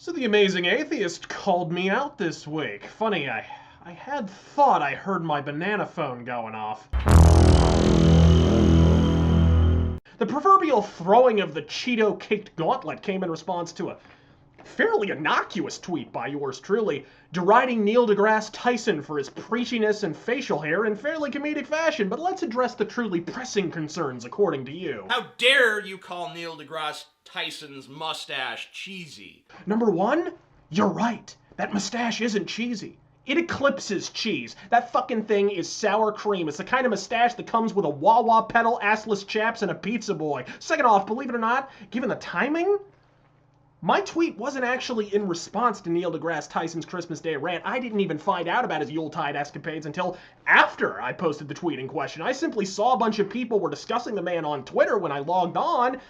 So the amazing atheist called me out this week. Funny, I had thought I heard my banana phone going off. The proverbial throwing of the Cheeto-caked gauntlet came in response to a fairly innocuous tweet by yours truly, deriding Neil deGrasse Tyson for his preachiness and facial hair in fairly comedic fashion. But let's address the truly pressing concerns according to you. How dare you call Neil deGrasse Tyson's mustache cheesy? Number one, you're right. That mustache isn't cheesy. It eclipses cheese. That fucking thing is sour cream. It's the kind of mustache that comes with a wah-wah pedal, assless chaps, and a pizza boy. Second off, believe it or not, given the timing, my tweet wasn't actually in response to Neil deGrasse Tyson's Christmas Day rant. I didn't even find out about his Yuletide escapades until after I posted the tweet in question. I simply saw a bunch of people were discussing the man on Twitter when I logged on,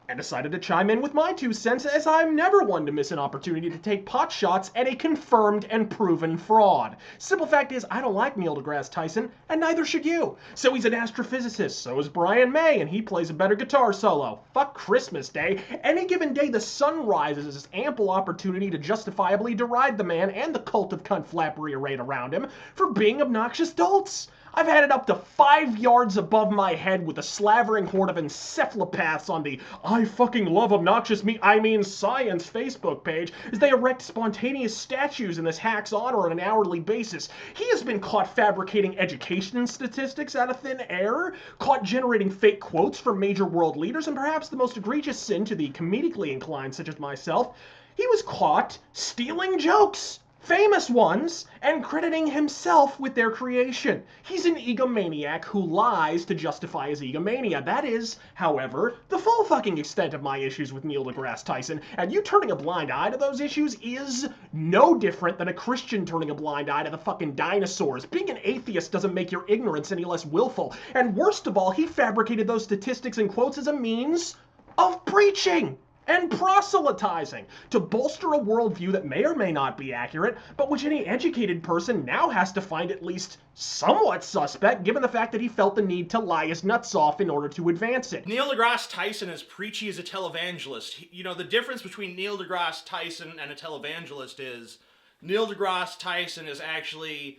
and decided to chime in with my 2 cents, as I'm never one to miss an opportunity to take pot shots at a confirmed and proven fraud. Simple fact is, I don't like Neil deGrasse Tyson, and neither should you. So he's an astrophysicist, so is Brian May, and he plays a better guitar solo. Fuck Christmas Day. Any given day the sun rises is ample opportunity to justifiably deride the man and the cult of cunt flappery arrayed around him for being obnoxious dolts. I've had it up to 5 yards above my head with a slavering horde of encephalopaths on the I fucking love obnoxious science Facebook page as they erect spontaneous statues in this hack's honor on an hourly basis. He has been caught fabricating education statistics out of thin air, caught generating fake quotes from major world leaders, and perhaps the most egregious sin to the comedically inclined such as myself, he was caught stealing jokes. Famous ones, and crediting himself with their creation. He's an egomaniac who lies to justify his egomania. That is, however, the full fucking extent of my issues with Neil deGrasse Tyson, and you turning a blind eye to those issues is no different than a Christian turning a blind eye to the fucking dinosaurs. Being an atheist doesn't make your ignorance any less willful, and worst of all, he fabricated those statistics and quotes as a means of preaching and proselytizing to bolster a worldview that may or may not be accurate, but which any educated person now has to find at least somewhat suspect, given the fact that he felt the need to lie his nuts off in order to advance it. Neil deGrasse Tyson is preachy as a televangelist. You know, the difference between Neil deGrasse Tyson and a televangelist is Neil deGrasse Tyson is actually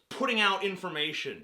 putting out information.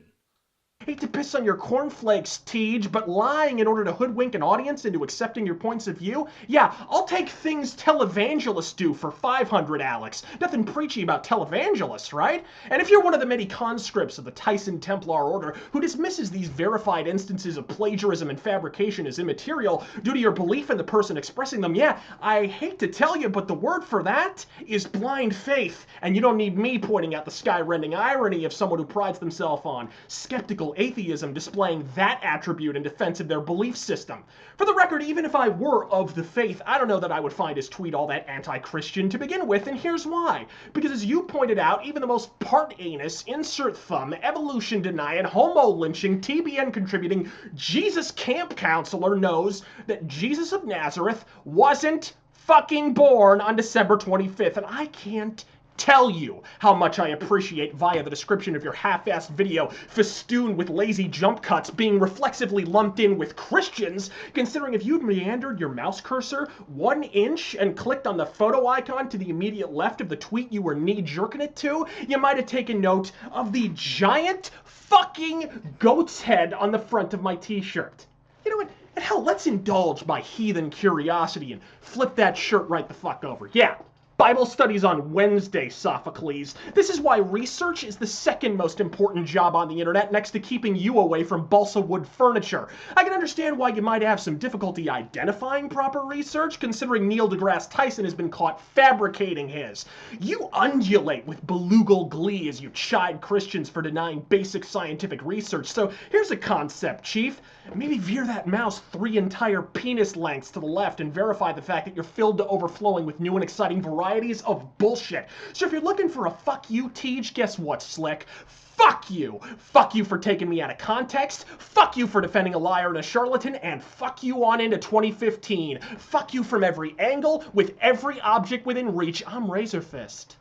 Hate to piss on your cornflakes, Tej, but lying in order to hoodwink an audience into accepting your points of view? Yeah, I'll take things televangelists do for 500, Alex. Nothing preachy about televangelists, right? And if you're one of the many conscripts of the Tyson Templar Order who dismisses these verified instances of plagiarism and fabrication as immaterial due to your belief in the person expressing them, yeah, I hate to tell you, but the word for that is blind faith. And you don't need me pointing out the sky-rending irony of someone who prides themselves on skeptical atheism displaying that attribute in defense of their belief system. For the record, even if I were of the faith, I don't know that I would find his tweet all that anti-Christian to begin with, and here's why. Because as you pointed out, even the most part-anus, insert thumb, evolution-denying, homo-lynching, TBN-contributing Jesus camp counselor knows that Jesus of Nazareth wasn't fucking born on December 25th, and I can't tell you how much I appreciate via the description of your half-assed video festooned with lazy jump cuts being reflexively lumped in with Christians, considering if you'd meandered your mouse cursor 1 inch and clicked on the photo icon to the immediate left of the tweet you were knee-jerking it to, you might have taken note of the giant fucking goat's head on the front of my t-shirt. You know what? And hell, let's indulge my heathen curiosity and flip that shirt right the fuck over. Yeah. Bible studies on Wednesday, Sophocles. This is why research is the second most important job on the internet next to keeping you away from balsa wood furniture. I can understand why you might have some difficulty identifying proper research, considering Neil deGrasse Tyson has been caught fabricating his. You undulate with belugal glee as you chide Christians for denying basic scientific research. So here's a concept, Chief. Maybe veer that mouse 3 entire penis lengths to the left and verify the fact that you're filled to overflowing with new and exciting varieties of bullshit. So if you're looking for a fuck you, Tej, guess what, Slick? Fuck you! Fuck you for taking me out of context, fuck you for defending a liar and a charlatan, and fuck you on into 2015. Fuck you from every angle, with every object within reach. I'm Razor Fist.